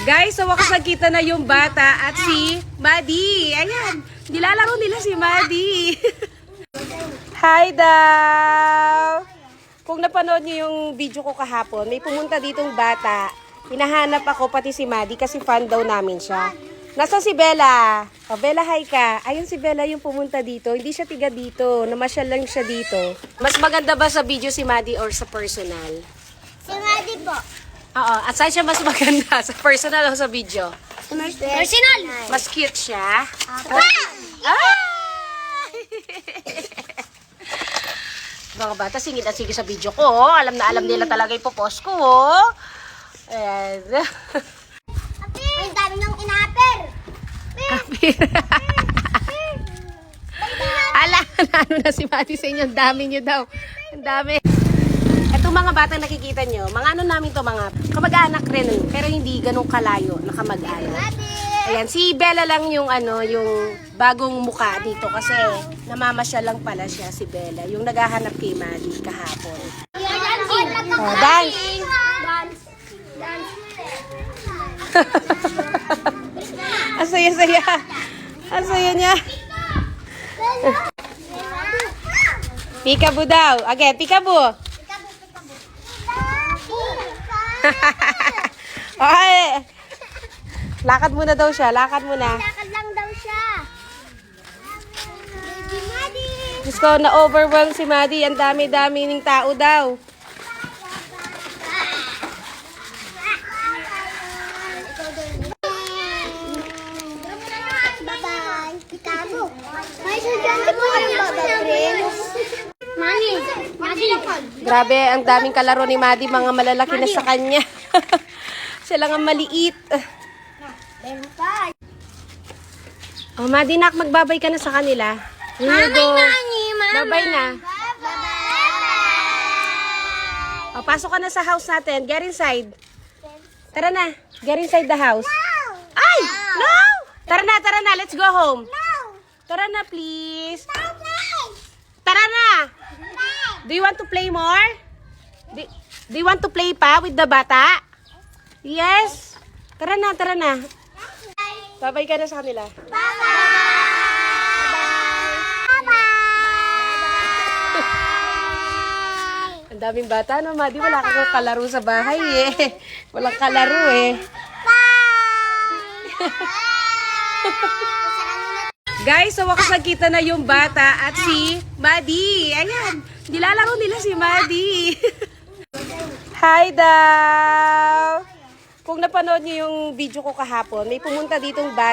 Guys, sa wakas nagkita na yung bata at si Maddie. Ayan, nilalaro nila si Maddie. Hi daw! Kung napanood niyo yung video ko kahapon, may pumunta ditong bata. Hinahanap ako pati si Maddie kasi fan daw namin siya. Nasaan si Bella? O, Bella, hi ka. Ayun si Bella yung pumunta dito. Hindi siya tiga dito. Namasyal lang siya dito. Mas maganda ba sa video si Maddie or sa personal? Si Maddie po. Oo. At saan siya mas maganda? Sa personal o sa video? Personal. Mas cute siya. Mga bata, singit at sige sa video ko. Oh. Alam na alam nila talaga ipopost ko. Oh. Ayan. Ang dami ng inaper. Ala, ano na si Maddie sa inyo. Ang dami nyo daw. Ang dami. Itong mga batang nakikita nyo, mga ano namin to, mga kamag-anak rin. Pero hindi ganun kalayo na kamag-anak. Ayan, si Bella lang yung ano, yung bagong muka dito kasi namamasyal lang pala siya si Bella. Yung naghahanap kay Maddie kahapon. Oh, dance. Ang saya-saya. Ang saya niya. Peekaboo daw. Again, peekaboo. Okay. Lakad muna daw siya. Lakad muna. Lakad lang daw siya. Baby Maddie. Diyos ko, na-overwhelm si Maddie. Ang dami-dami ng tao daw. Bye-bye. Ikabo. May sudyante po yung babaprince. Mami. Grabe, ang daming kalaro ni Maddie. Mga malalaki na sa kanya. Sila nga maliit. Oh, Maddie, nak, magbabay ka na sa kanila. Here you go. Babay na. Oh, pasok ka na sa house natin. Get inside. Tara na. Get inside the house. Ay! No! Tara na. Let's go home. Tara na, please. Tara na. Do you want to play more? Do you want to play pa with the bata? Yes. Tara na. Babay ka na sa kanila. Ang daming bata, no, Maddie? Wala kang kalaro sa bahay, eh. Walang kalaro, eh. Guys, sa wakas nagkita na yung bata at si Maddie. Ayan, nilalaro nila si Maddie. Hi daw! Kung napanood niyo yung video ko kahapon, may pumunta ditong bata.